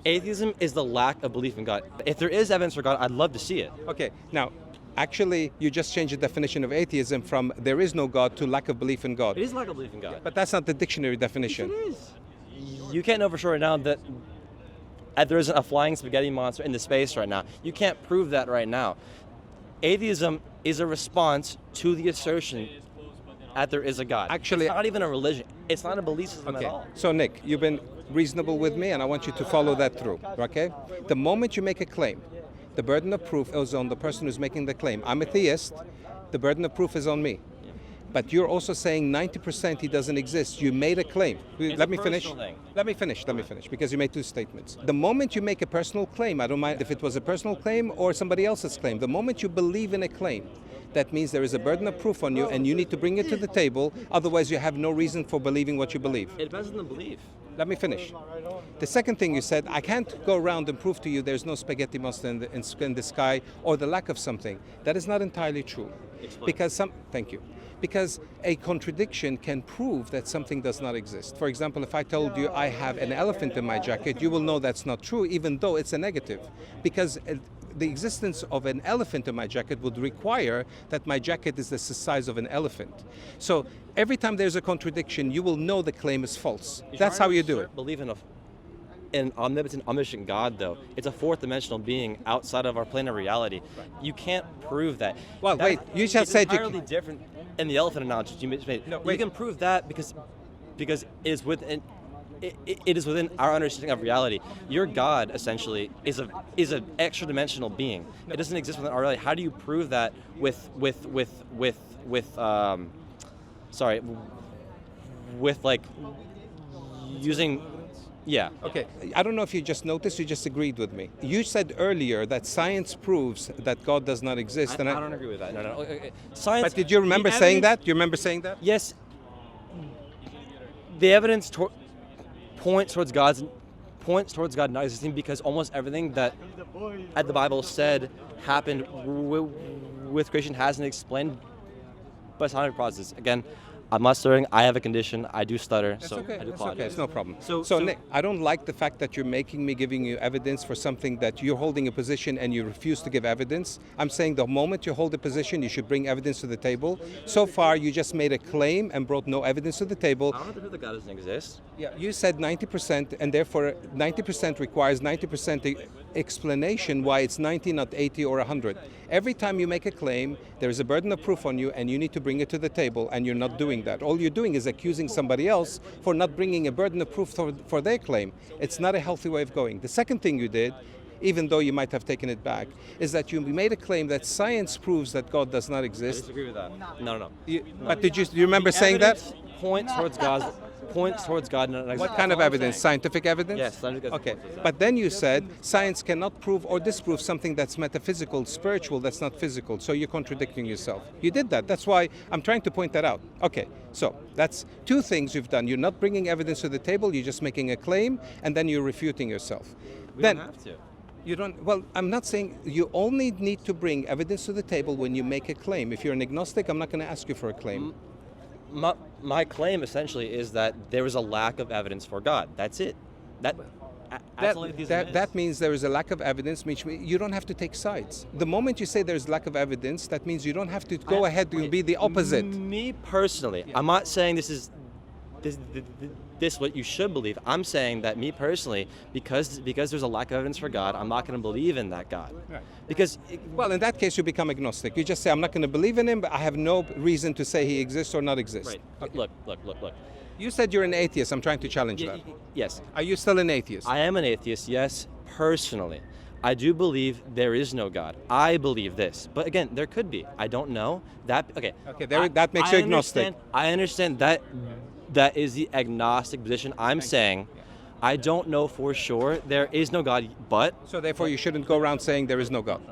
Atheism is the lack of belief in God. If there is evidence for God, I'd love to see it. Okay, now, actually, you just changed the definition of atheism from there is no God to lack of belief in God. It is lack of belief in God. But that's not the dictionary definition. It is. You can't know for sure right now that there isn't a flying spaghetti monster in the space right now. You can't prove that right now. Atheism is a response to the assertion that there is a God. Actually, it's not even a religion. It's not a belief system at all. So Nick, you've been reasonable with me, and I want you to follow that through. Okay? The moment you make a claim, the burden of proof is on the person who's making the claim. I'm a theist. The burden of proof is on me. But you're also saying 90% he doesn't exist. You made a claim. Let me finish. Let me finish, because you made two statements. The moment you make a personal claim, I don't mind if it was a personal claim or somebody else's claim. The moment you believe in a claim, that means there is a burden of proof on you and you need to bring it to the table. Otherwise, you have no reason for believing what you believe. It depends on the belief. Let me finish. The second thing you said, I can't go around and prove to you there's no spaghetti monster in the sky or the lack of something. That is not entirely true. Explain. Thank you. Because a contradiction can prove that something does not exist. For example, if I told you I have an elephant in my jacket, you will know that's not true, even though it's a negative. Because the existence of an elephant in my jacket would require that my jacket is the size of an elephant. So every time there's a contradiction, you will know the claim is false. That's how you do it. Believe in an omnipotent, omniscient God, though. It's a fourth dimensional being outside of our plane of reality. You can't prove that. Well, wait, you just said you... It's entirely different in the elephant analogy you made. No, you can prove that because it is within... It is within our understanding of reality. Your God, essentially, is an extra dimensional being. It doesn't exist within our reality. How do you prove that with like using? Yeah. Okay. I don't know if you just noticed, you just agreed with me. You said earlier that science proves that God does not exist. I don't agree with that. No. Okay. Science. But did you remember saying that? You remember saying that? Yes. The evidence points towards God not existing because almost everything that the Bible said happened with creation hasn't explained by scientific processes. Again, I'm not stuttering. I have a condition. I do stutter. That's so okay. I do That's apologize. okay. It's no problem. So Nick, I don't like the fact that you're giving you evidence for something that you're holding a position and you refuse to give evidence. I'm saying the moment you hold a position, you should bring evidence to the table. So far, you just made a claim and brought no evidence to the table. I don't know that God doesn't exist. Yeah, you said 90%, and therefore 90% requires 90% explanation why it's 90, not 80 or 100. Every time you make a claim, there is a burden of proof on you, and you need to bring it to the table, and you're not doing that. All you're doing is accusing somebody else for not bringing a burden of proof for their claim. It's not a healthy way of going. The second thing you did, even though you might have taken it back, is that you made a claim that science proves that God does not exist. I disagree with that. No. But do you remember saying that? Points towards God. What kind of evidence? Scientific evidence? Yes, scientific evidence. Okay, but then you said science cannot prove or disprove something that's metaphysical, spiritual, that's not physical. So you're contradicting yourself. You did that. That's why I'm trying to point that out. Okay, so that's two things you've done. You're not bringing evidence to the table. You're just making a claim, and then you're refuting yourself. We don't have to. You don't. Well, I'm not saying you only need to bring evidence to the table when you make a claim. If you're an agnostic, I'm not going to ask you for a claim. My claim essentially is that there is a lack of evidence for God. That's it. That means there is a lack of evidence, which means you don't have to take sides. The moment you say there's lack of evidence, that means you don't have to go ahead and be the opposite. Me personally, I'm not saying this is what you should believe. I'm saying that me personally, because there's a lack of evidence for God, I'm not going to believe in that God. Right. Because well, in that case, you become agnostic. You just say, I'm not going to believe in him, but I have no reason to say he exists or not exists. Right. Okay. Look. You said you're an atheist. I'm trying to challenge that. Yes. Are you still an atheist? I am an atheist, yes, personally. I do believe there is no God. I believe this. But again, there could be. I don't know. That makes you agnostic. I understand that is the agnostic position. I'm saying I don't know for sure there is no God, but... So therefore you shouldn't go around saying there is no God.